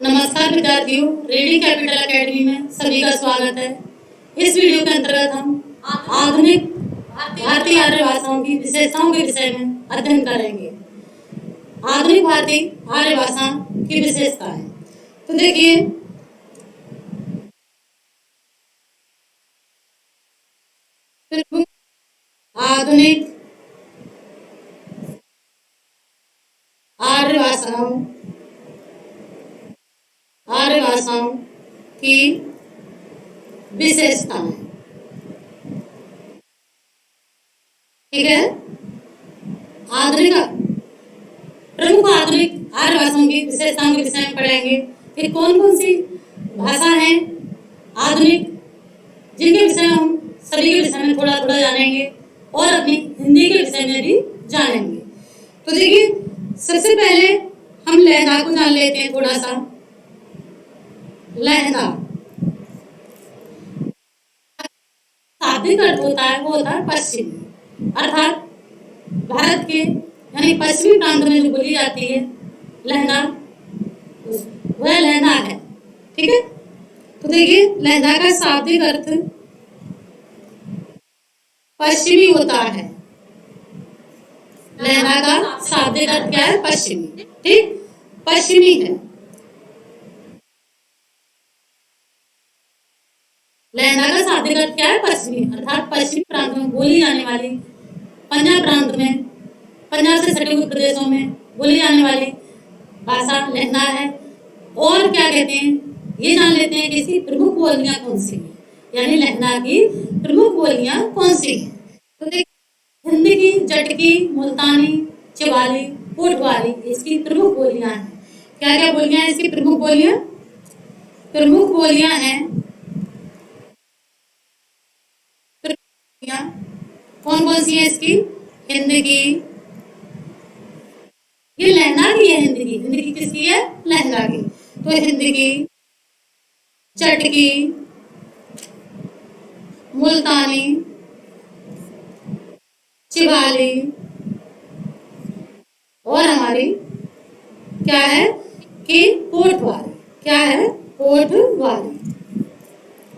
नमस्कार विद्यार्थियों, reading capital academy में सभी का स्वागत है। इस वीडियो के अंतर्गत हम आधुनिक भारतीय आर्य भाषाओं की विशेषताओं के विषय में अध्ययन करेंगे। आधुनिक भारतीय आर्य भाषा की विशेषताएं। तो देखिए, आधुनिक आर्य भाषाओं की विशेषताएं। ठीक है, प्रमुख आधुनिक आर्य भाषाओं की विशेषताओं के विषय में पढ़ेंगे। फिर कौन कौन सी भाषा है आधुनिक, जिनके विषय में हम सभी के विषय में थोड़ा थोड़ा जानेंगे और अपनी हिंदी के विषय में भी जानेंगे। तो देखिए, सबसे पहले हम लहंगा को जान लेते हैं थोड़ा सा। लहंगा शाब्दिक अर्थ होता है, वो होता है पश्चिमी, अर्थात भारत के यानी पश्चिमी प्रांत में जो बोली जाती है लहंगा, वह लहंगा है। ठीक है, तो देखिए, लहंगा का शाब्दिक अर्थ पश्चिमी होता है। लहंगा का शाब्दिक अर्थ क्या है? पश्चिमी। ठीक, पश्चिमी है। लहंगा का शाब्दिक अर्थ क्या है? पश्चिमी, अर्थात पश्चिमी प्रांत में बोली जाने वाली, पंजाब प्रांत में, पंजाब से सटे हुए प्रदेशों में बोली जाने वाली भाषा लहंगा है। और क्या कहते हैं, ये जान लेते हैं कि इसकी प्रमुख बोलियां कौन सी हैं, यानी लहंगा की प्रमुख बोलियां कौन सी हैं। तो देखिए, हिंदी की जटकी, मुल्तानी, चिवाली, कोटवाली इसकी प्रमुख बोलियां हैं। क्या क्या बोलियां हैं इसकी प्रमुख बोलियां? प्रमुख बोलियां हैं, कौन कौन सी है इसकी? हिंदी की, ये लहंगा की है। हिंदी की किसकी है? लहंगा की। तो हिंदी की, चटकी, मुल्तानी, चिवाली और हमारी क्या है कि कोटवाली। क्या है? कोटवाली।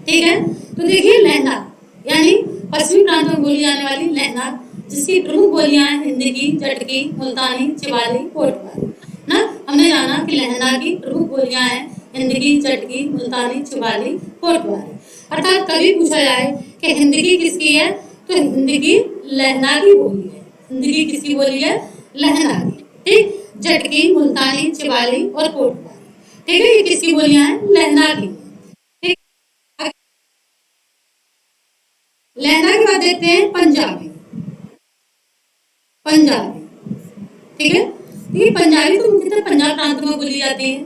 ठीक है, तो देखिए, लहंगा यानी पश्चिमी प्रांतों में बोली जाने वाली लहंगा, जिसकी प्रमुख बोलियां हैं हिंदी की, जटकी, मुल्तानी, चिवाली, कोटवाली ना। हमने जाना कि लहंगा की प्रमुख बोलियां हैं हिंदी की, जटकी, मुल्तानी, चिवाली, कोटवाली। अर्थात कभी पूछा जाए कि हिंदी की किसकी है, तो हिंदी की लहंगा की बोली है। हिंदी की किसकी बोली है? लहंगा की। ठीक, जटकी, मुल्तानी, चिवाली और कोटवाली। ठीक है, ये किसकी बोलियां हैं? लहंगा की। लहंगा के बाद देखते हैं पंजाबी। ठीक है, देखिए, पंजाबी तो मुख्यतः पंजाब प्रांत में बोली जाती है।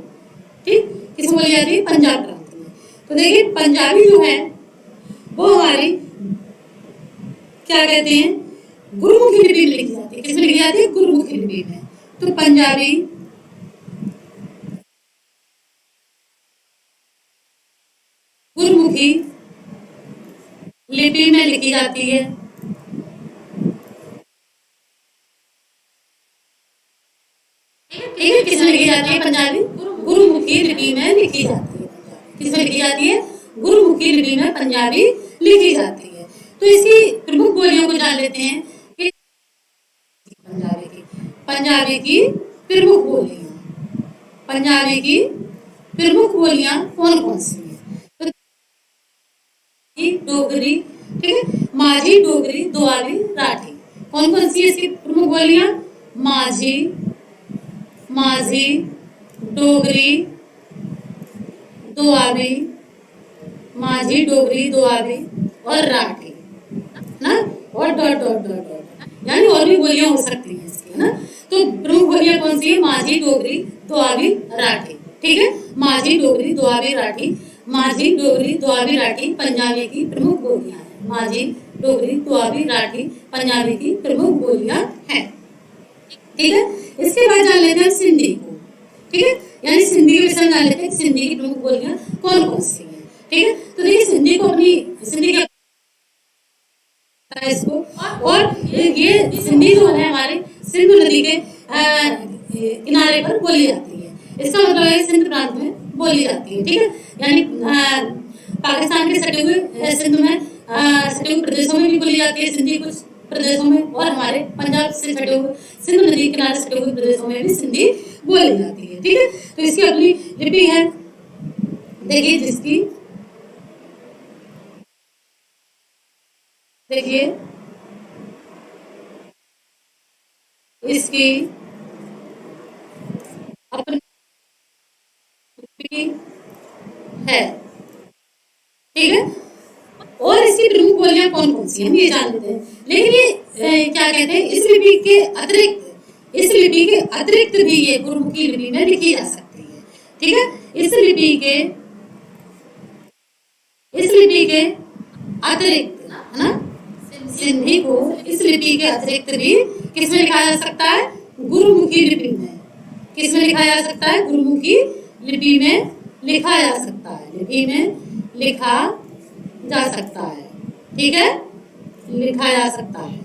ठीक, किसमें बोली जाती है? पंजाब प्रांत में। तो देखिए, पंजाबी जो है वो हमारी क्या कहते हैं, गुरुमुखी लिपि में लिखी जाती है। किसमें लिखी जाती है? गुरुमुखी लिपि में। तो पंजाबी गुरुमुखी लिपि में लिखी जाती है। ठीक है, किसमें लिखी जाती है? पंजाबी गुरुमुखी लिपि में लिखी जाती है। किसमें लिखी जाती है? गुरुमुखी लिपि में पंजाबी लिखी जाती है। तो इसकी प्रमुख बोलियों को जान लेते हैं कि पंजाबी की प्रमुख बोलियां, पंजाबी की प्रमुख बोलियां कौन कौन सी हैं? तो डोगरी, ठीक है, माझी, डोगरी, दोआबी, राठी। कौन कौन सी है इसकी प्रमुख बोलियां? माझी, डोगरी, दोआबी, माझी, डोगरी, दोआबी और राठी ना, और डॉट डॉट डॉट डॉट, यानी और भी बोलियां हो सकती हैं इसकी ना। तो प्रमुख बोलियां कौन सी है? माझी, डोगरी, दोआबी, राठी। ठीक है, माझी, डोगरी, दोआबी, राठी। माझी, डोगरी, दोआबी, राठी पंजाबी की प्रमुख बोलियां हैं। माझी, डोगरी, दोआबी, राठी पंजाबी की प्रमुख बोलियां हैं। ठीक है, इसके बाद जान लेते हैं सिंधी को। ठीक है, यानी सिंधी के विषय में जान लेते हैं सिंधी की प्रमुख बोलियां कौन कौन सी हैं। ठीक है, तो देखिए, सिंधी को अपनी सिंधी का इसको, और ये सिंधी जो है हमारे सिंधु नदी के किनारे पर बोली जाती है। इसका मतलब है सिंध प्रांत में बोली जाती है, ठीक है। यानी पाकिस्तान के सटे हुए सिंध में सटे हुए प्रदेशों में भी बोली जाती है सिंधी कुछ प्रदेशों में, और हमारे पंजाब से सटे हुए सिंध नदी किनारे सटे हुए प्रदेशों में भी सिंधी बोली जाती है, ठीक है। तो इसकी अपनी लिपि है, देखिए जिसकी देखिए इसकी अपनी लिपि है, ठीक है। और इसकी प्रमुख बोलियां कौन कौन सी हैं हम ये जान लेते हैं। लेकिन ये क्या कहते हैं, इस लिपि के अतिरिक्त भी ये गुरुमुखी लिपि में लिखी जा सकती है, ठीक है। इस लिपि के अतिरिक्त, है ना, सिंधी को इस लिपि के अतिरिक्त भी किसमें लिखा जा सकता है, गुरुमुखी लिपि में। किसमें लिखा जा सकता है, गुरुमुखी लिपि में लिखा जा सकता है, लिपि में लिखा जा सकता है, ठीक है, लिखा जा सकता है,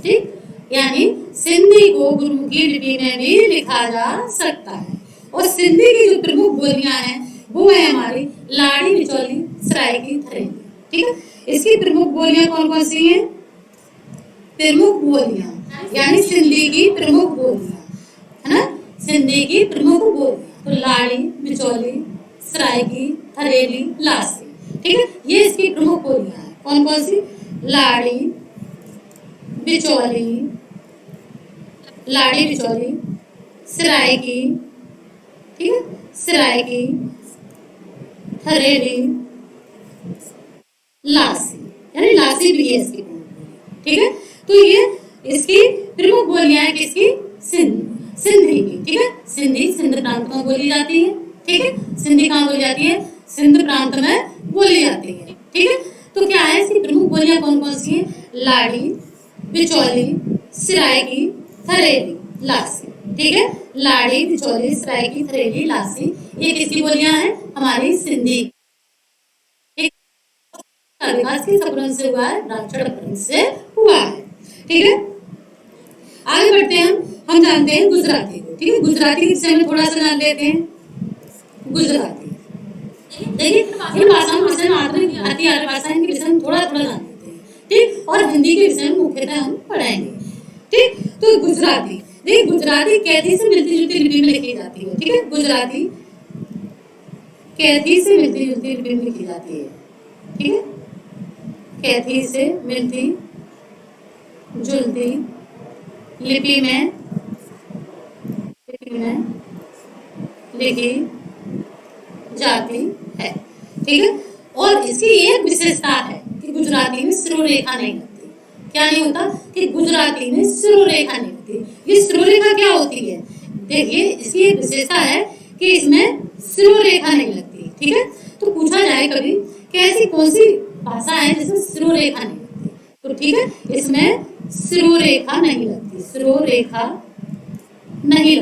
ठीक। यानी सिंधी को गुरुमुखी लिपि में भी लिखा जा सकता है। और सिंधी की जो प्रमुख बोलियां हैं वो है हमारी लाड़ी, बिचौली, सराइकी, थरेली, ठीक है। इसकी प्रमुख बोलियां कौन कौन सी हैं, प्रमुख बोलियां यानी सिंधी की प्रमुख बोलियां, है ना, सिंधी की प्रमुख बोलियां तो लाड़ी, बिचौली, सराइकी, थरेली, लासी, ठीक है। ये इसकी प्रमुख बोलियां हैं, कौन कौन सी, लाड़ी, बिचौली, सराइकी, ठीक है, सराइकी, थरेली, लासी, यानी लासी भी है इसकी प्रमुख बोली, ठीक है। तो ये इसकी प्रमुख बोलियां हैं किसकी, सिंधी की, ठीक है। सिंधी सिंध प्रांत में बोली जाती है, ठीक है। सिंधी कहाँ बोली जाती है, सिंध प्रांत में बोली जाती है, ठीक है। तो क्या है इसकी प्रमुख बोलियां कौन कौन सी हैं, लाड़ी, बिचौली, सराइकी, थरेली, लासी, ठीक है। लाड़ी, बिचौली, सराइकी, थरेली, लासी, ये किसकी बोलियां हैं, हमारी सिंधी। विकास किस अपभ्रंश से हुआ है, राक्षण अपभ्रंश से हुआ है, ठीक है। आगे बढ़ते हैं हम जानते हैं गुजराती को, ठीक है। गुजराती के विषय में थोड़ा सा जान लेते हैं। गुजराती देखिए इन भाषाओं के विषय में आती भाषा इनके विषय में थोड़ा थोड़ा जान लेते हैं, ठीक। और हिंदी के विषय में मुख्यतः हम पढ़ाएंगे, ठीक। तो गुजराती देखिए, गुजराती कैथी से मिलती जुलती लिपि में लिखी जाती है, ठीक है। गुजराती कैथी से मिलती जुलती लिपि में लिखी जाती है, ठीक है। कैथी से मिलती जुलती लिपि में लिखी जाती है, ठीक है। और इसकी एक विशेषता है कि गुजराती में सिरोरेखा नहीं लगती। क्या नहीं होता कि गुजराती में सिरोरेखा नहीं लगती। ये सिरोरेखा क्या होती है, देखिए इसकी एक विशेषता है कि इसमें सिरोरेखा नहीं लगती, ठीक है। तो पूछा जाए कभी कि ऐसी कौन सी भाषा है जिसमें सिरोरेखा नहीं लगती, तो ठीक है, इसमें सिरोरेखा नहीं लगती, सिरोरेखा नहीं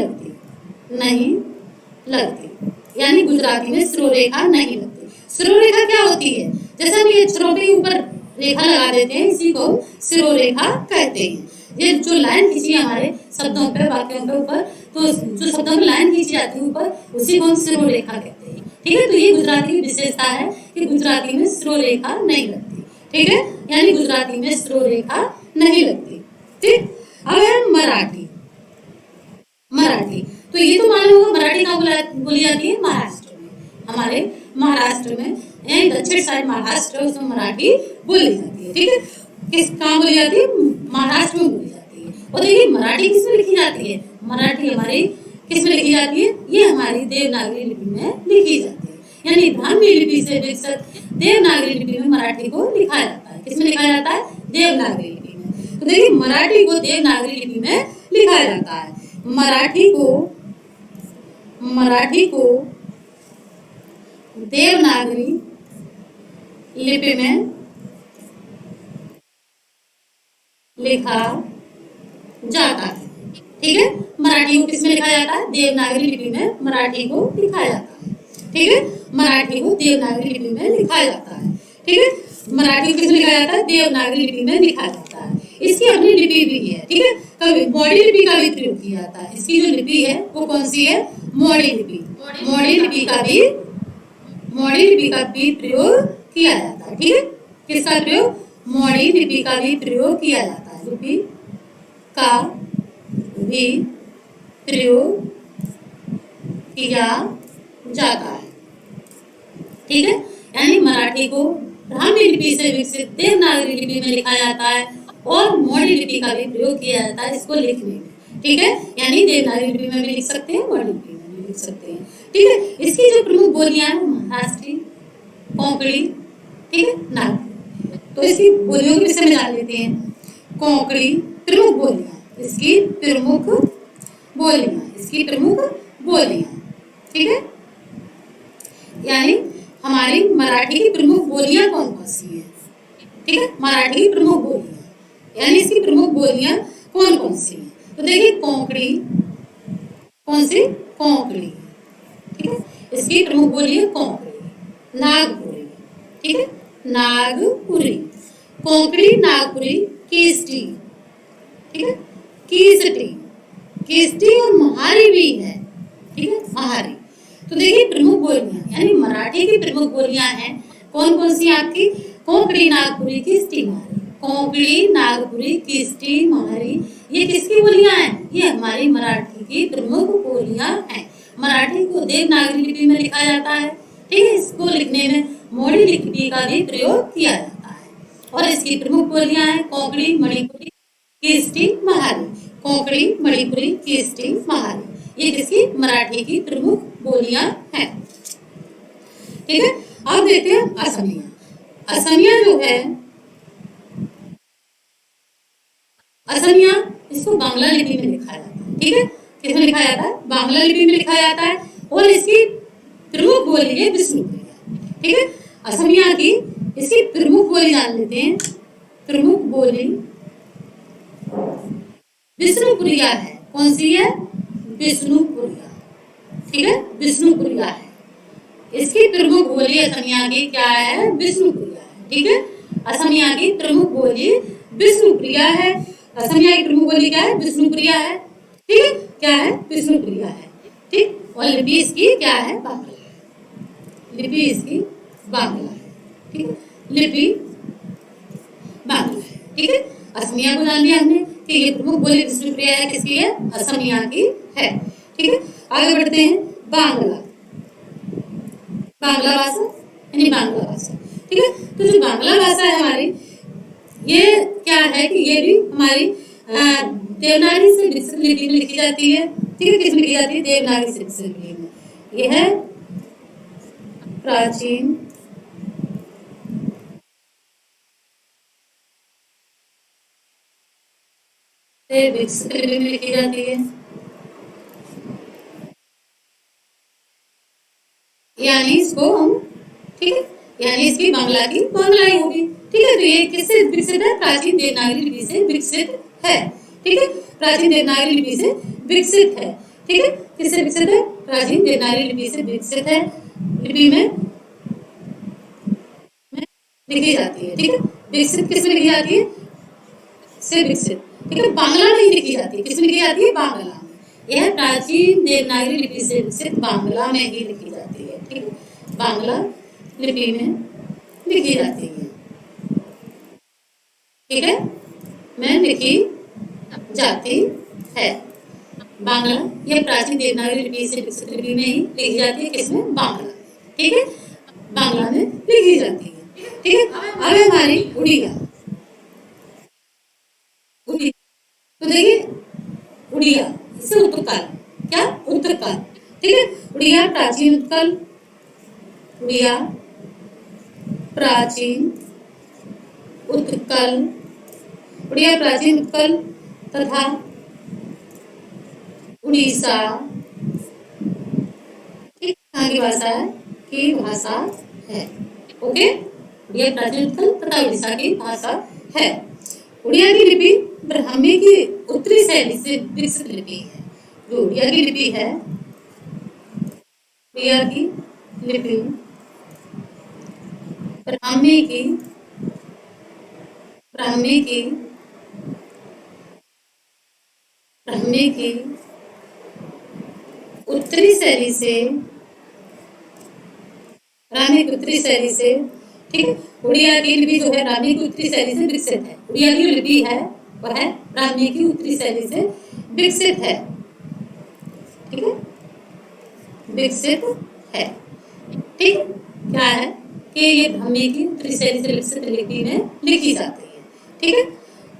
लगती, यानी गुजराती में सिरोरेखा नहीं लगती। सिरोरेखा क्या होती है, जैसे हम ये अक्षरों के ऊपर रेखा लगा देते हैं, इसी को सिरोरेखा कहते हैं। ये जो लाइन खींची है हमारे शब्दों पे, वाक्यों के ऊपर, तो जो शब्दों में लाइन खींची जाती है ऊपर, उसी को हम सिरोरेखा कहते हैं, ठीक है। तो ये गुजराती की विशेषता है कि गुजराती में सिरोरेखा नहीं लगती, ठीक है, यानी गुजराती में सिरोरेखा नहीं लगती, ठीक। अब है मराठी। तो ये तो मालूम होगा मराठी कहाँ बोली जाती है, महाराष्ट्र में, हमारे महाराष्ट्र में, यानी दक्षिण साइड महाराष्ट्र है, उसमें मराठी बोली जाती है, ठीक है। किस कहाँ बोली जाती है, महाराष्ट्र में बोली जाती है। और देखिए मराठी किसमें लिखी जाती है, मराठी हमारी किसमें लिखी जाती है, ये हमारी देवनागरी लिपि में लिखी जाती है, यानी ब्राह्मी लिपि से विकसित देवनागरी लिपि में मराठी को लिखा जाता है। किसमें लिखा जाता है, देवनागरी लिपि में। तो देखिए मराठी को देवनागरी लिपि में लिखा जाता है। मराठी को देवनागरी लिपि में लिखा जाता है, ठीक है। मराठी को किसमें लिखा जाता है, देवनागरी लिपि में मराठी को लिखा जाता है, ठीक है। मराठी को देवनागरी लिपि में लिखा जाता है, ठीक है। मराठी को किसमें लिखा जाता है, देवनागरी लिपि में लिखा जाता है। इसकी अपनी लिपि भी है, ठीक है। कभी बॉडी लिपि का भी प्रयोग किया जाता है। इसकी जो लिपि है वो कौन सी है, मोड़ी लिपि, मोड़ी लिपि का भी प्रयोग किया जाता है। ठीक है, किसका प्रयोग? मोड़ी लिपि का भी प्रयोग किया जाता है। लिपि का भी प्रयोग किया जाता है। ठीक है, यानी मराठी को ब्राह्मी लिपि से विकसित देवनागरी लिपि में लिखा जाता है और मोड़ी लिपि का भी प्रयोग किया जाता है इसको लिखने में। ठीक है, यानी देवनागरी लिपि में भी लिख सकते हैं, मोड़ी लिपि में भी लिख सकते हैं। ठीक है, इसकी जो प्रमुख बोलियां हैं महाराष्ट्री, कोंकणी, ठीक है, नागपुरी। तो इसकी बोलियों के विषय में जान लेते हैं। कोंकणी प्रमुख बोलियां, इसकी प्रमुख बोलियां, इसकी प्रमुख बोलियां। ठीक है, यानी हमारी मराठी की प्रमुख बोलियां कौन कौन सी हैं? ठीक है, मराठी की प्रमुख बोलियां, यानी इसकी प्रमुख बोलियां कौन कौन सी हैं? तो देखिए कोंकणी, कौन सी? कोंकणी। ठीक है, इसकी प्रमुख बोली है कोंकणी, नागपुरी। ठीक है, नागपुरी, कोंकणी, नागपुरी, केसटी। ठीक है, केसटी, केसटी और महारी भी है। ठीक है, महारी। तो देखिए प्रमुख बोलियां, यानी मराठी की प्रमुख बोलियां हैं कौन कौन सी आपकी? कोंकणी, नागपुरी, केसटी, महारी। कोंकणी, नागपुरी, केसटी, महारी, ये किसकी बोलियां हैं? ये हमारी मराठी की प्रमुख बोलियां हैं। मराठी को देवनागरी लिपि में लिखा जाता है। ठीक है, इसको लिखने में मोड़ी लिपि का भी प्रयोग किया जाता है और इसकी प्रमुख बोलियां हैं कोंकणी, मणिपुरी, केसटी, महारी। कोंकणी, मणिपुरी, केसटी, महारी, ये किसकी? मराठी की प्रमुख बोलियां हैं। ठीक है, अब देखते हैं असमिया। असमिया जो है, असमिया इसको बांग्ला लिपि में लिखा जाता है। ठीक है, किसमें लिखा जाता है? बांग्ला लिपि में लिखा जाता है और इसकी प्रमुख बोली है विष्णुप्रिया। ठीक है, असमिया की इसकी प्रमुख बोली जान लेते हैं। प्रमुख बोली विष्णुप्रिया है। कौन सी है? विष्णुप्रिया। ठीक है, विष्णुप्रिया है। इसकी प्रमुख बोली असमिया की क्या है? विष्णुप्रिया है। ठीक है, असमिया की प्रमुख बोली विष्णुप्रिया है। असमिया की प्रमुख बोली क्या है? विष्णुप्रिया है। ठीक है, क्या है? विष्णुप्रिया है। ठीक, और लिपि इसकी क्या है? बांग्ला है। लिपि इसकी बांग्ला है। ठीक है, लिपि बांग्ला है। ठीक है, असमिया को जान लिया हमने कि ये प्रमुख बोली विष्णुप्रिया है, किसकी है? असमिया की है। ठीक है, आगे बढ़ते हैं। बांग्ला, बांग्ला भाषा यानी बांग्ला भाषा। ठीक है, तो जो बांग्ला भाषा है हमारी, ये क्या है कि ये भी हमारी देवनागरी से विकसित लिपि में लिखी जाती है। ठीक है, किसमें लिखी जाती है? देवनागरी से विकसित लिपि में। यह है प्राचीन से विकसित लिपि में लिखी जाती है, यानी इसको हम, ठीक है, यानी इसकी बांग्ला की बांग्ला ही होगी। ठीक है, तो ये किससे विकसित है? प्राचीन देवनागरी लिपि से विकसित है। ठीक है, प्राचीन देवनागरी लिपि से विकसित है। ठीक है, किससे विकसित है? प्राचीन देवनागरी लिपि से विकसित है। लिपि में लिखी जाती है। ठीक है, विकसित किसमें लिखी जाती है? से विकसित। ठीक है, बांग्ला में ही लिखी जाती है। किसमें लिखी जाती है? बांग्ला में। यह प्राचीन देवनागरी लिपि से विकसित बांग्ला में ही लिखी जाती है। ठीक है, बांग्ला लिपि में लिखी जाती है। ठीक है, में लिखी जाती है। बांग्ला यह प्राचीन देवनागरी लिपि से विकसित लिपि में ही लिखी जाती है। किसमें? बांग्ला। ठीक है, बांग्ला में लिखी जाती है। ठीक है, अब हमारी उड़िया। तो देखिए उड़िया, इसे उत्तरकाल, क्या? उत्तरकाल। ठीक है, उड़िया प्राचीन उत्कल, उड़िया प्राचीन उत्कल, उड़िया प्राचीन उत्कल तथा उड़ीसा, ठीक, कहाँ की भाषा है? की भाषा है। ओके, उड़िया प्राचीन उत्कल तथा उड़ीसा की भाषा है। उड़िया की लिपि ब्राह्मी की उत्तरी शैली से विकसित लिपि है। जो उड़िया की लिपि है, उड़िया की लिपि ब्राह्मी की ब्राह्मी की ब्राह्मी की उत्तरी शैली से, ब्राह्मी की उत्तरी शैली से, ठीक है। उड़िया की लिपि जो है ब्राह्मी की उत्तरी शैली से विकसित है। उड़िया की लिपि है वह ब्राह्मी की उत्तरी शैली से विकसित है, ठीक है, विकसित है, ठीक। क्या है कि ये ब्राह्मी की उत्तरी शैली से विकसित लिपि में लिखी जाती है, ठीक है।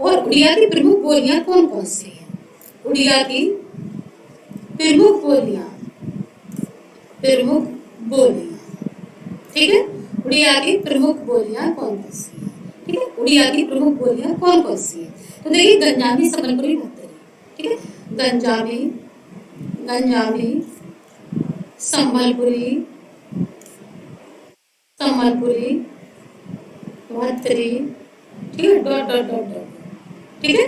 और उड़िया की प्रमुख बोलियां कौन कौन सी हैं? उड़िया की प्रमुख बोलियां, प्रमुख बोलियां, ठीक है। उड़िया की प्रमुख बोलियां कौन कौन सी हैं? ठीक है, उड़िया की प्रमुख बोलियां कौन कौन सी हैं? तो देखिए गंजामी, संबलपुरी, भतरी, ठीक है। गंजामी, गंजामी, संबलपुरी, संबलपुरी, भतरी, ठीक है, डॉट डॉट डॉट डॉट, ठीक है।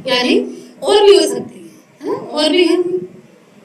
यानी और भी हो सकती है ना, और भी है।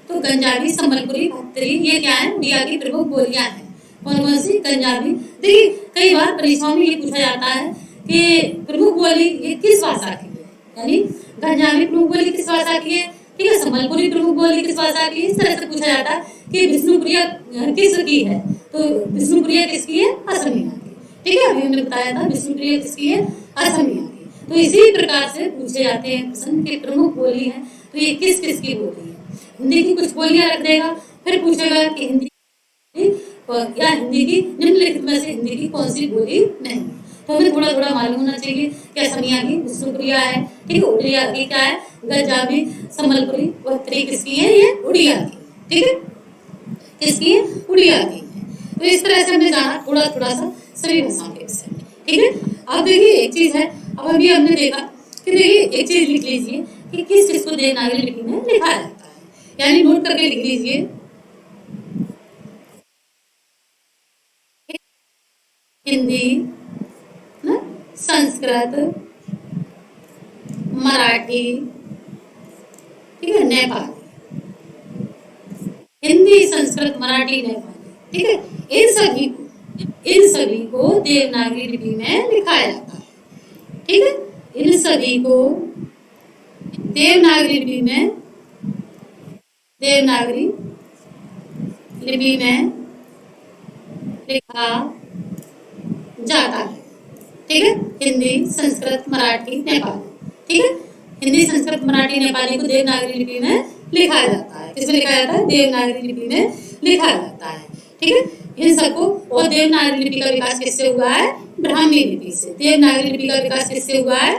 तो गंजामी, संबलपुरी, भतरी ये क्या है? उड़िया की प्रमुख बोलियां हैं। कौन कौन सी? गंजामी। देखिए कई बार परीक्षाओं में ये पूछा जाता है कि प्रमुख बोली ये किस भाषा की है, यानी गंजामी प्रमुख बोली किस भाषा की है, ठीक है, संबलपुरी प्रमुख बोली किस भाषा की है, इस तरह से पूछा जाता है कि विष्णुप्रिया किसकी है, तो विष्णुप्रिया किसकी है? असमिया की, ठीक है। अभी हमने बताया था विष्णुप्रिया किसकी है? असमिया की। तो इसी प्रकार से पूछे जाते हैं प्रश्न की प्रमुख बोली है तो ये किस किस की बोली है। हिंदी की कुछ बोलियां रख देगा, फिर पूछेगा कि हिंदी या हिंदी की निम्नलिखित में से हिंदी की कौन सी बोली नहीं। तो हमें थोड़ा थोड़ा मालूम होना चाहिए कि असमिया की विष्णुप्रिया है, ठीक है, उड़िया की क्या है? गंजामी, संबलपुरी, भतरी किसकी है? ये उड़िया की, ठीक है, किसकी है? उड़िया की है। तो इस तरह से हमने जाना थोड़ा थोड़ा सा सभी भाषाओं के विषय में, ठीक है। अब देखिए एक चीज है, अब अभी हमने देखा कि देखिए एक चीज लिख लीजिए कि किस चीज को देवनागरी लिपि में लिखा जाता है, यानी नोट करके लिख लीजिए हिंदी, संस्कृत, मराठी, ठीक है, नेपाली, हिंदी, संस्कृत, मराठी, नेपाली, ठीक है। इन सभी को देवनागरी लिपि में लिखाया जाता है, ठीक है। इन सभी को देवनागरी लिपि में, देवनागरी लिपि में लिखा जाता है, ठीक है। हिंदी, संस्कृत, मराठी, नेपाली, ठीक है। हिंदी, संस्कृत, मराठी, नेपाली को देवनागरी लिपि में लिखा जाता है। किसमें लिखा जाता है? देवनागरी लिपि में लिखा जाता है, ठीक है। इन सबको, और देवनागरी लिपि का विकास किससे हुआ है? ब्राह्मी लिपि से। देवनागरी लिपि का विकास किससे हुआ है?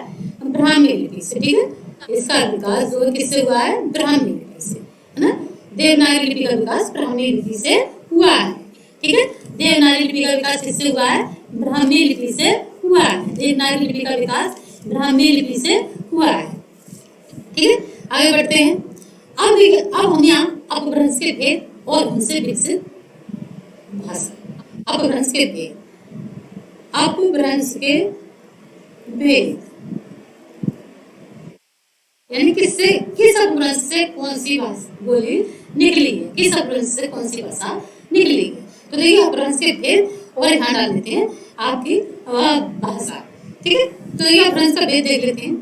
ब्राह्मी लिपि से, ठीक है। इसका विकास जो किससे हुआ है? ब्राह्मी लिपि से, है ना। देवनागरी लिपि का विकास ब्राह्मी लिपि से हुआ है, ठीक है। देवनागरी लिपि का विकास किससे हुआ है? ब्राह्मी लिपि से हुआ है। देवनागरी लिपि का विकास ब्राह्मी लिपि से हुआ है, ठीक है। आगे बढ़ते हैं। अब देखिए, अब हम यहाँ अपभ्रंश के भेद और उनसे विकसित भाषा, अपभ्रंश के भेद, अपभ्रंश के भेद, यानी किससे, किस अपभ्रंश से कौन सी भाषा बोली निकली है, किस अपभ्रंश से कौन सी भाषा निकली है। तो देखिए अपभ्रंश के भेद और ध्यान डाल देते हैं आपकी भाषा, ठीक है। तो ये अपभ्रंश का भेद देख लेते हैं।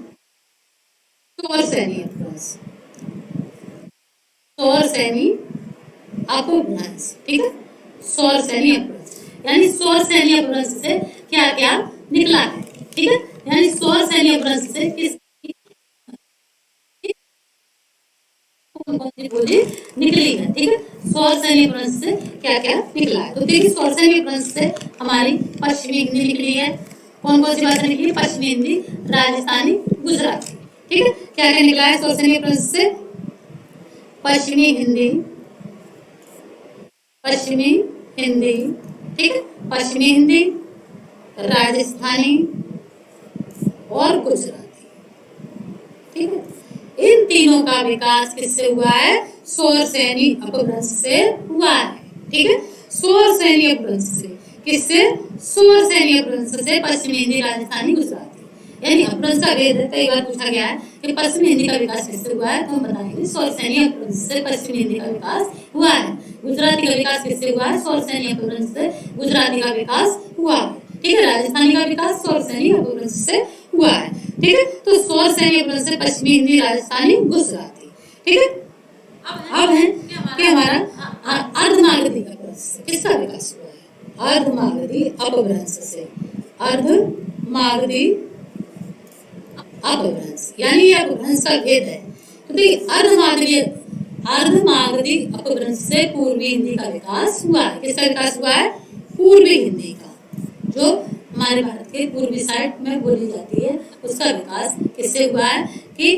स्वर सैनी अपभ्रंश, स्वर सैनी अपभ्रंश, ठीक है। स्वर सैनी अपभ्रंश, यानी स्वर सैनी अपभ्रंश से क्या क्या निकला है, ठीक है। यानी स्वर सैनी अपभ्रंश से किस बोली निकली है, ठीक है। स्वर सैनी अपभ्रंश से क्या क्या निकला है। तो देखिए स्वर सैनी अपभ्रंश से हमारी पश्चिमी हिंदी निकली है। कौन कौन सी भाषा निकली? पश्चिमी हिंदी, राजस्थानी, गुजराती, ठीक है। क्या क्या निकला है स्वर सैनी अपभ्रंश से? पश्चिमी हिंदी, पश्चिमी हिंदी, ठीक है, पश्चिमी हिंदी, राजस्थानी और गुजराती, ठीक है। इन तीनों का विकास किससे हुआ है? स्वर सैनी अपभ्रंश से हुआ है, ठीक है। स्वर सैनी अपभ्रंश से, किससे? स्वर सैनी अपभ्रंश से पश्चिमी हिंदी, राजस्थानी, गुजराती, यानी अपभ्रंश का भेद कई बार पूछा गया है कि पश्चिमी हिंदी का विकास किससे हुआ है, तो हम बताएंगे स्वर सैनी अपभ्रंश से पश्चिमी हिंदी का विकास हुआ है। गुजराती का विकास किससे हुआ है? स्वर सैनी अपभ्रंश से गुजराती का विकास हुआ है, ठीक है। राजस्थानी का विकास स्वर सैनी अपभ्रंश से हुआ है, ठीक है। तो स्वर सैनी अपभ्रंश से पश्चिमी हिंदी, राजस्थानी, गुजराती, ठीक है। अब है कि हमारा अर्धमागधी अपभ्रंश से किसका विकास हुआ है? अर्धमागधी अपभ्रंश से। अर्धमागधी अपभ्रंश यानी ये अपभ्रंश का भेद है। तो देखिए अर्धमागधी अपभ्रंश से पूर्वी हिंदी का विकास हुआ है। किसका विकास हुआ है? पूर्वी हिंदी का, जो हमारे भारत के पूर्वी साइड में बोली जाती है, उसका विकास किससे हुआ है? कि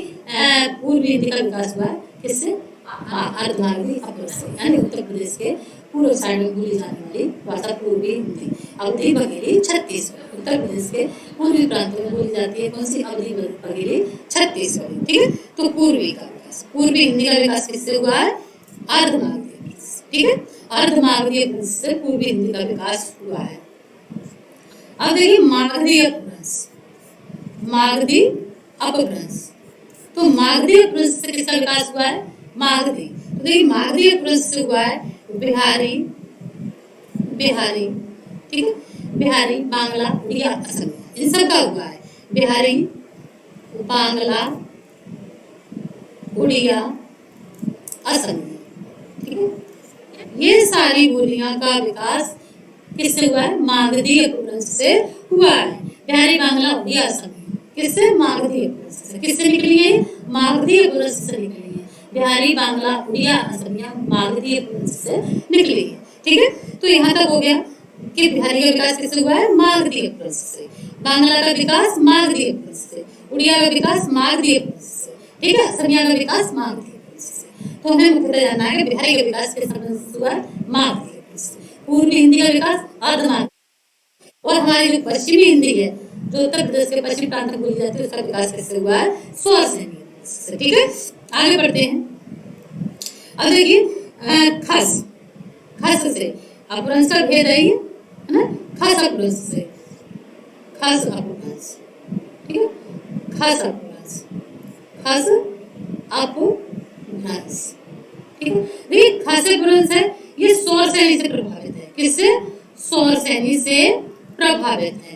पूर्वी हिंदी का विकास हुआ है किससे? अर्धमागधी अपभ्रंश से, यानी उत्तर प्रदेश के पूर्व साइड में बोली जाने वाली भाषा पूर्वी हिंदी। अवधी बघेली छत्तीसगढ़ उत्तर प्रदेश के पूर्वी प्रांतों में बोली जाती है। कौन सी? अवधी बघेली छत्तीसगढ़। ठीक है, तो पूर्वी का विकास, पूर्वी हिंदी का विकास किससे हुआ है? अर्धमागधी अपभ्रंश। ठीक है, अर्धमागधी अपभ्रंश से पूर्वी हिंदी का विकास हुआ है। अब देखिए मागधी अपभ्रंश। मागधी अपभ्रंश, तो मागधी अपभ्रंश से किसका विकास हुआ है? मागधी। तो देखिए मागधी अपभ्रंश से हुआ है बिहारी, ठीक है, बिहारी, बांग्ला, उड़िया, असमिया, इन सब का हुआ है। बिहारी, बांग्ला, उड़िया, असमिया। ठीक है, ये सारी बोलियां का विकास किससे हुआ है? मागधी अपभ्रंश से हुआ है। बिहारी, बांग्ला, उड़िया, असमिया किससे? मागधी अपभ्रंश से। किससे निकली है? मागधी अपभ्रंश से निकली है। बिहारी, बांग्ला, उड़िया, असमिया मागधी अपभ्रंश से निकली है। ठीक है, तो यहाँ तक हो गया कि बिहारी का विकास किससे हुआ है? मागधी अपभ्रंश से। बांग्ला का विकास मागधी अपभ्रंश से। उड़िया का विकास मागधी अपभ्रंश से। ठीक है, असमिया का विकास मागधी अपभ्रंश से। तो हमें मुख्यतः जानना है कि बिहारी का विकास किस अपभ्रंश से हुआ है? मागधी अपभ्रंश से। पूर्वी हिंदी का विकास अर्धमागधी, और हमारी जो पश्चिमी हिंदी है, जो उत्तर प्रदेश के पश्चिमी प्रांत में बोली जाती है, उसका विकास किससे हुआ है? स्वरसेनी अपभ्रंश से। ठीक है, आगे बढ़ते हैं। अब देखिए खस, खस से अपभ्रंश का भेद है ये, है ना? खस अपभ्रंश से, खस अपभ्रंश। ठीक है, खस अपभ्रंश, खस अपभ्रंश। ठीक है, देखिए खस अपभ्रंश है, ये स्वरसेनी से प्रभावित है। किससे? स्वरसेनी से प्रभावित है।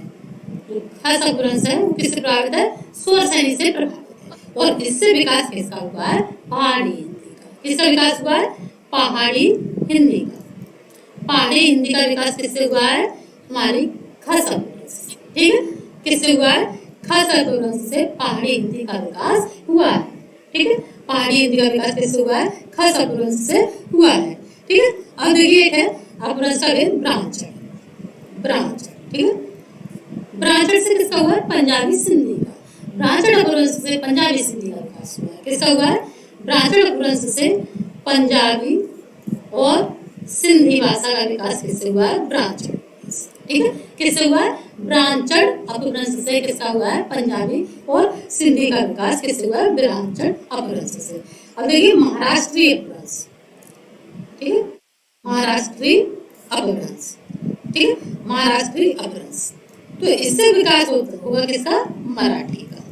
जो खस अपभ्रंश है वो किससे प्रभावित है? स्वरसेनी से प्रभावित है। और इससे विकास किसका हुआ है? पहाड़ी हिंदी का। किसका विकास हुआ है? पहाड़ी हिंदी का। पहाड़ी हिंदी का विकास किससे हुआ है? हमारी खस अपभ्रंश से। ठीक है, किससे हुआ है? खस अपभ्रंश से पहाड़ी हिंदी का विकास हुआ है। ठीक है, पहाड़ी हिंदी का विकास किससे हुआ है? खस अपभ्रंश से हुआ है। ठीक है, अब देखिए एक है अपभ्रंश का भेद ब्राह्मण। ठीक है, ब्राह्मण से किसका हुआ है? पंजाबी सिंधी का। ब्राह्मण अपभ्रंश से पंजाबी सिंधी का विकास हुआ है। किसका हुआ है? ब्राह्मण अपभ्रंश से पंजाबी और सिंधी भाषा का विकास किससे हुआ है? ब्राह्मण। ठीक है, किससे हुआ है? ब्राह्मण अपभ्रंश से किसका हुआ है? पंजाबी और सिंधी का विकास किससे हुआ है? ब्राह्मण अपभ्रंश से। अब देखिए महाराष्ट्रीय अपभ्रंश। ठीक है, महाराष्ट्रीय अपभ्रंश। ठीक है, महाराष्ट्रीय अपभ्रंश, तो इससे विकास होगा किसका? मराठी का।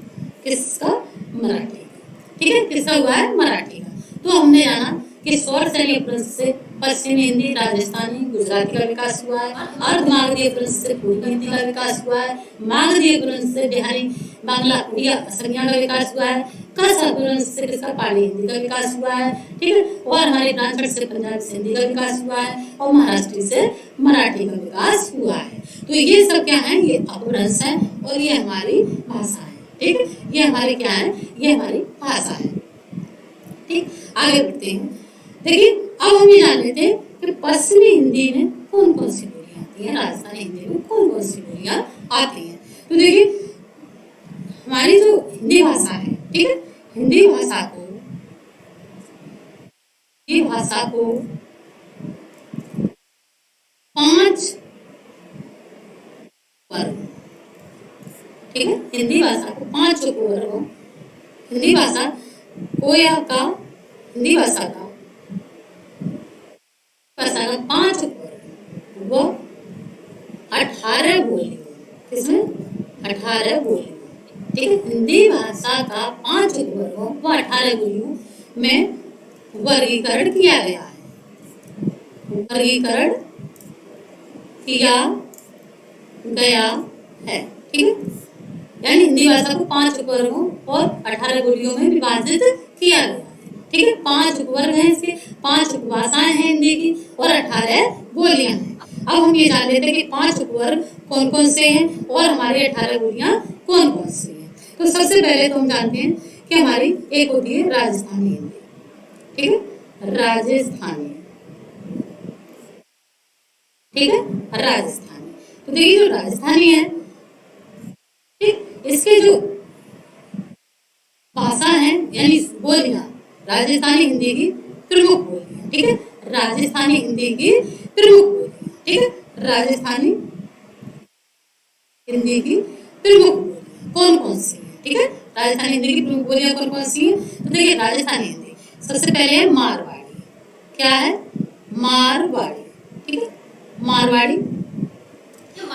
किसका? मराठी का। ठीक है, किसका हुआ है? मराठी का। तो हमने जाना कि स्वरसेनी अपभ्रंश से पश्चिमी हिंदी, राजस्थानी, गुजराती का विकास हुआ है। अर्धमागधी अपभ्रंश से पूर्वी हिंदी का विकास हुआ है। मागधी अपभ्रंश से बिहारी, बांग्ला, उड़िया, असमिया का विकास हुआ है। खस अपभ्रंश से किसका? पहाड़ी हिंदी का विकास हुआ है। ठीक है, और हमारे ब्राह्मण से पंजाबी सिंधी का विकास हुआ है, और महाराष्ट्री से मराठी का विकास हुआ है। तो ये सब क्या है? ये अपभ्रंश है, और ये हमारी भाषा है। ठीक है, ये हमारी क्या है? ये हमारी भाषा है। ठीक, आगे बढ़ते हैं। देखिए अब हम ये जान लेते हैं कि पश्चिमी हिंदी में कौन कौन सी बोलियां आती हैं, राजस्थानी हिंदी में कौन कौन सी बोलियां आती हैं। तो देखिए हमारी जो हिंदी भाषा है, ठीक है, हिंदी भाषा को 5 वर्ग, ठीक है, हिंदी भाषा को 5 उपवर्गों, हिंदी भाषा का 5 उपवर्ग व 18 बोलियों, किसमें? 18 बोलियों। ठीक है, हिंदी भाषा का 5 उपवर्गों व 18 बोलियों में वर्गीकरण किया गया है। वर्गीकरण किया गया है। ठीक है, यानी हिंदी भाषा को 5 उपवर्गों और 18 बोलियों में विभाजित किया गया है। ठीक है, 5 उपवर्ग हैं इसके, 5 उपभाषाएं हैं हिंदी की और 18 बोलियां हैं। अब हम ये जान लेते हैं कि 5 उपवर्ग कौन कौन से हैं और हमारी 18 बोलियां कौन कौन सी हैं। तो सबसे पहले तो हम जानते हैं कि हमारी एक होती है राजस्थानी हिंदी, ठीक है, राजस्थानी, ठीक है, राजस्थानी। तो देखिए जो राजस्थानी है, ठीक, इसके जो भाषा है यानी बोलियां, राजस्थानी हिंदी की प्रमुख बोलियां, ठीक है, राजस्थानी हिंदी की प्रमुख बोलियां, ठीक है, राजस्थानी हिंदी की प्रमुख बोलियां कौन कौन सी है, ठीक है, राजस्थानी हिंदी की प्रमुख बोलियां कौन कौन सी है। तो देखिए राजस्थानी हिंदी सबसे पहले है मारवाड़ी। क्या है? मारवाड़ी, ठीक है, मारवाड़ी।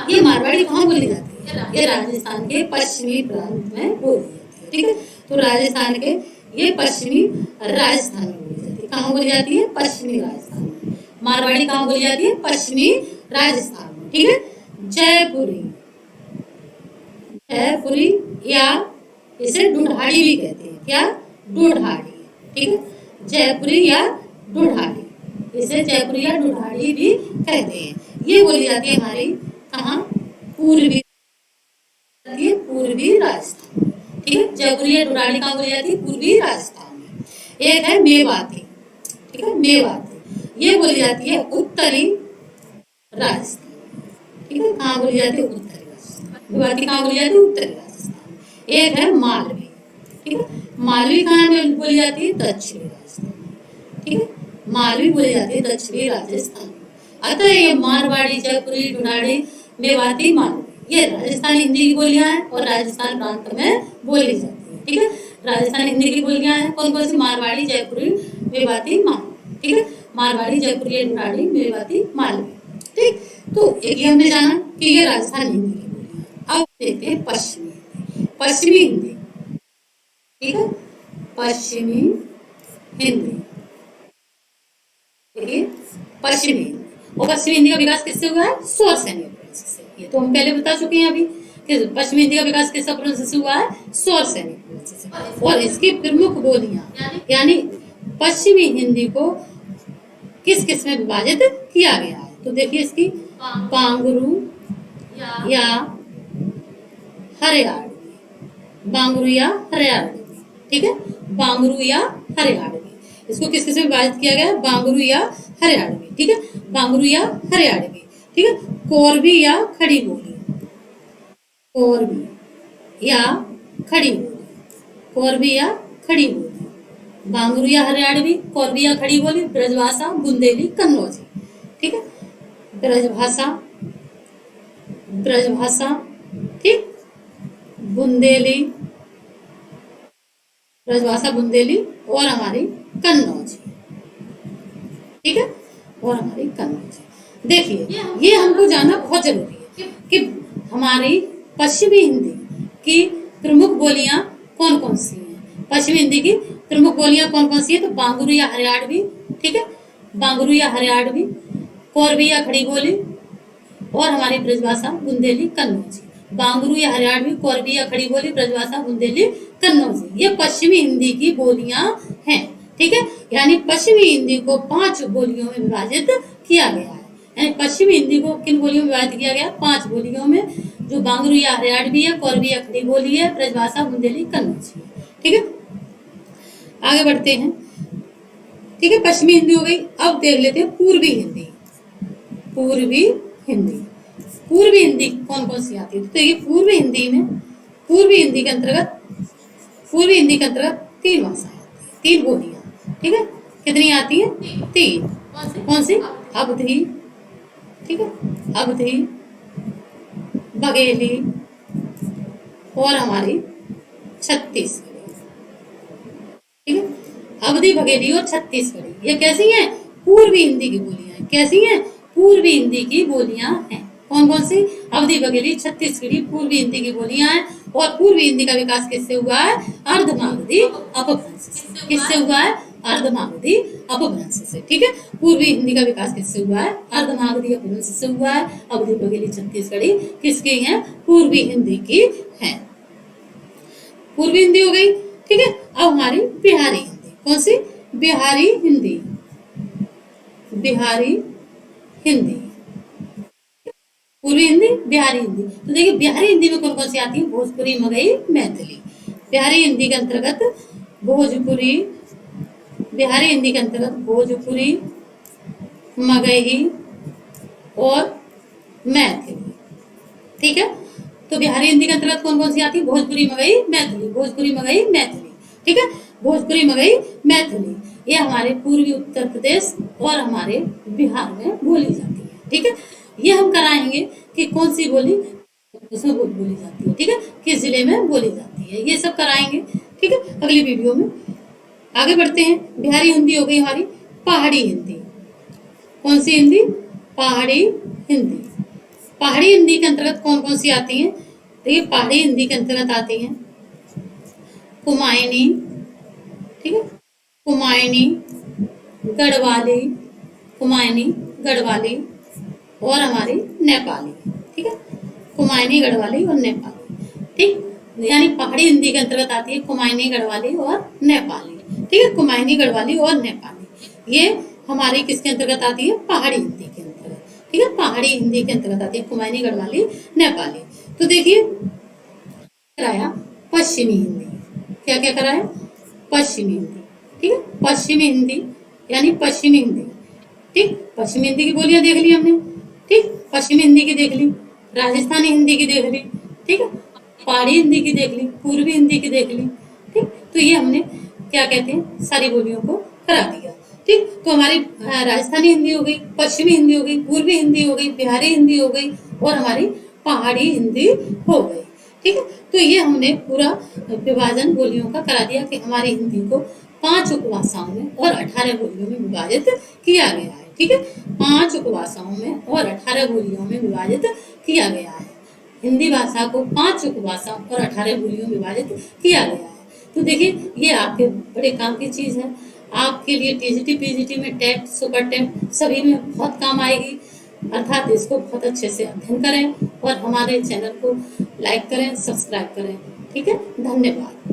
ये मारवाड़ी कहाँ बोली जाती है? ये राजस्थान के पश्चिमी प्रांत में बोली जाती है, ठीक है। तो राजस्थान के ये पश्चिमी राजस्थान में बोली जाती है। कहाँ बोली जाती है? पश्चिमी राजस्थान में। मारवाड़ी कहाँ बोली जाती है? पश्चिमी राजस्थान में, ठीक है। जयपुरी, जयपुरी या इसे ढूढ़ाड़ी भी कहते हैं। क्या? ढूढ़ाड़ी, ठीक है, जयपुरी या ढूढ़ाड़ी, इसे जयपुरी या ढूढ़ाड़ी भी कहते हैं। ये बोली जाती है हमारी कहाँ? पूर्वी, पूर्वी राजस्थान, ठीक है। जयपुरी या ढूढ़ाड़ी कहाँ बोली जाती है? पूर्वी राजस्थान में। एक है मेवाती, ठीक है, मेवाती, ये बोली जाती है उत्तरी राजस्थान, ठीक है। कहाँ बोली जाती है? उत्तरी राजस्थान। मेवाती कहाँ बोली जाती है? उत्तरी राजस्थान। एक है मालवी, ठीक है, मालवी कहाँ बोली जाती है? दक्षिणी राजस्थान, ठीक है, मालवी बोली जाती है दक्षिणी राजस्थान। अतः ये मारवाड़ी, जयपुरी, ढूढ़ाड़ी, मेवाती, मालवी ये राजस्थानी हिंदी की बोलियां हैं और राजस्थान प्रांत में बोली जाती है, ठीक है। राजस्थानी हिंदी की बोलियां हैं कौन कौन सी? मारवाड़ी, जयपुरी, मेवाती, मालवी, ठीक है, मारवाड़ी, जयपुरी, ढूढ़ाड़ी, मेवाती, मालवी, ठीक। तो एक ही हमने जाना कि ये राजस्थानी हिंदी की बोलियां। अब देखते हैं पश्चिमी हिंदी। पश्चिमी हिंदी, ठीक है, पश्चिमी हिंदी, देखिए पश्चिमी हिंदी। और पश्चिमी हिंदी का विकास किससे हुआ है? स्वर सैनिक अपभ्रंश से। ये तो हम पहले बता चुके हैं अभी कि पश्चिमी हिंदी का विकास किस अपभ्रंश से हुआ है? स्वर सैनिक अपभ्रंश से। और इसकी प्रमुख बोलियां यानी पश्चिमी हिंदी को किस किस में विभाजित किया गया है? तो देखिए इसकी बांगरू या हरियाणवी, बांगरू या हरियाणवी, ठीक है, बांगरू या हरियाणवी, इसको किस किस में विभाजित किया गया है? बांगरू या हरियाणवी, ठीक है, बांगरू या हरियाणवी, ठीक है। कोरबी या खड़ी बोली, कोरबी या खड़ी बोली, कोरबी या खड़ी बोली, बांगरू या हरियाणवी, कोरबी या खड़ी बोली, ब्रजभाषा, बुंदेली, कन्नौजी, ठीक है, ब्रजभाषा, ब्रजभाषा, ठीक, बुंदेली, ब्रजभाषा, बुंदेली और हमारी कन्नौजी, ठीक है, और हमारी कन्नौजी। देखिए ये हमको जानना बहुत जरूरी है कि हमारी पश्चिमी हिंदी की प्रमुख बोलियां कौन कौन सी हैं। पश्चिमी हिंदी की प्रमुख बोलियां कौन कौन सी है? तो बांगरू या हरियाणवी, ठीक है, बांगरू या हरियाणवी, कोरबी या खड़ी बोली और हमारी ब्रजभाषा, बुंदेली, कन्नौजी। बांगरू या हरियाणवी, कोरबी या खड़ी बोली, ब्रजभाषा, बुंदेली, कन्नौजी ये पश्चिमी हिंदी की बोलियां हैं, ठीक है। यानी पश्चिमी हिंदी को 5 बोलियों में विभाजित किया गया है। यानी पश्चिमी हिंदी को किन बोलियों में विभाजित किया गया? 5 बोलियों में, जो बांगरू या हरियाणवी है, कोरबी या खड़ी बोली है, ब्रजभाषा, बुंदेली, कन्नौजी, ठीक है। आगे बढ़ते हैं, ठीक है, पश्चिमी हिंदी हो गई। अब देख लेते हैं पूर्वी हिंदी। पूर्वी हिंदी, पूर्वी हिंदी कौन कौन सी आती है? तो देखिए पूर्वी हिंदी में, पूर्वी हिंदी के अंतर्गत, पूर्वी हिंदी के अंतर्गत 3 भाषाएं आती है, 3 बोलियां, ठीक है। कितनी आती है? 3। कौन सी? अवधी, ठीक है, अवधी, बघेली और हमारी छत्तीसगढ़ी, ठीक है। अवधी, बघेली और छत्तीसगढ़ी ये कैसी हैं? पूर्वी हिंदी की बोलियां हैं। कैसी हैं? पूर्वी हिंदी की बोलियां हैं। कौन कौन सी? अवधी, बघेली, छत्तीसगढ़ी पूर्वी हिंदी की बोलियां हैं। और पूर्वी हिंदी का विकास किससे हुआ है? अर्धमागधी अपभ्रंश से। किससे हुआ है? अर्धमागधी अपभ्रंश से, ठीक है। पूर्वी हिंदी का विकास किससे हुआ है? अर्धमागधी अपभ्रंश से हुआ है। अवधी, बघेली, छत्तीसगढ़ी किसकी हैं? पूर्वी हिंदी की हैं। पूर्वी हिंदी हो गई, ठीक है। अब हमारी बिहारी हिंदी, कौन सी? बिहारी हिंदी, बिहारी हिंदी, पूर्वी हिंदी, बिहारी हिंदी। तो देखिए बिहारी हिंदी में कौन कौन सी आती है? भोजपुरी, मगही, मैथिली। बिहारी हिंदी के अंतर्गत भोजपुरी, बिहारी हिंदी के अंतर्गत भोजपुरी, मगही और मैथिली। ठीक है, तो बिहारी हिंदी के अंतर्गत कौन कौन सी आती है? भोजपुरी, मगही, मैथिली, भोजपुरी, मगही, मैथिली। ठीक है, भोजपुरी, मगही, मैथिली ये हमारे पूर्वी उत्तर प्रदेश और हमारे बिहार में बोली जाती है। ठीक है, ये हम कराएंगे कि कौन सी बोली उसमें बोली जाती है। ठीक है, किस जिले में बोली जाती है, ये सब कराएंगे। ठीक है, अगली वीडियो में आगे बढ़ते हैं। बिहारी हिंदी हो गई हमारी। पहाड़ी हिंदी, कौन सी हिंदी? पहाड़ी हिंदी। पहाड़ी हिंदी के अंतर्गत कौन कौन सी आती हैं? देखिए पहाड़ी हिंदी के अंतर्गत आती हैं कुमायूनी, ठीक है, कुमायूनी, गढ़वाली, कुमायूनी, गढ़वाली और हमारी नेपाली। ठीक है, कुमायूनी, गढ़वाली और नेपाली। ठीक, यानी पहाड़ी हिंदी के अंतर्गत आती है कुमायूनी, गढ़वाली और नेपाली। ठीक है, कुमायूनी, गढ़वाली और नेपाली ये हमारी किसके अंतर्गत आती है? पहाड़ी हिंदी के अंतर्गत। ठीक है, पहाड़ी हिंदी के अंतर्गत आती है कुमायूनी, गढ़वाली, नेपाली। तो देखिए कराया पश्चिमी हिंदी। क्या क्या कराया? पश्चिमी हिंदी। ठीक है, पश्चिमी हिंदी यानी पश्चिमी हिंदी। ठीक, पश्चिमी हिंदी की बोलियां देख ली हमने। ठीक, पश्चिमी हिंदी की देख ली, राजस्थानी हिंदी की देख ली। ठीक है, पहाड़ी हिंदी की देख ली, पूर्वी हिंदी की देख ली। ठीक, तो ये हमने क्या कहते हैं सारी बोलियों को करा दिया। ठीक, तो हमारी राजस्थानी हिंदी हो गई, पश्चिमी हिंदी हो गई, पूर्वी हिंदी हो गई, बिहारी हिंदी हो गई और हमारी पहाड़ी हिंदी हो गई। ठीक है, तो ये हमने पूरा विभाजन बोलियों का करा दिया कि हमारी हिंदी को 5 उपभाषाओं में और 18 बोलियों में विभाजित किया गया है। ठीक है, 5 उपभाषाओं में और 18 बोलियों में विभाजित किया गया है। हिंदी भाषा को 5 उपभाषाओं और 18 बोलियों में विभाजित किया गया है। तो देखिए ये आपके बड़े काम की चीज है, आपके लिए टीजीटी पीजीटी में टेट, सुपर टेट सभी में बहुत काम आएगी। अर्थात इसको बहुत अच्छे से अध्ययन करें और हमारे चैनल को लाइक करें, सब्सक्राइब करें। ठीक है, धन्यवाद।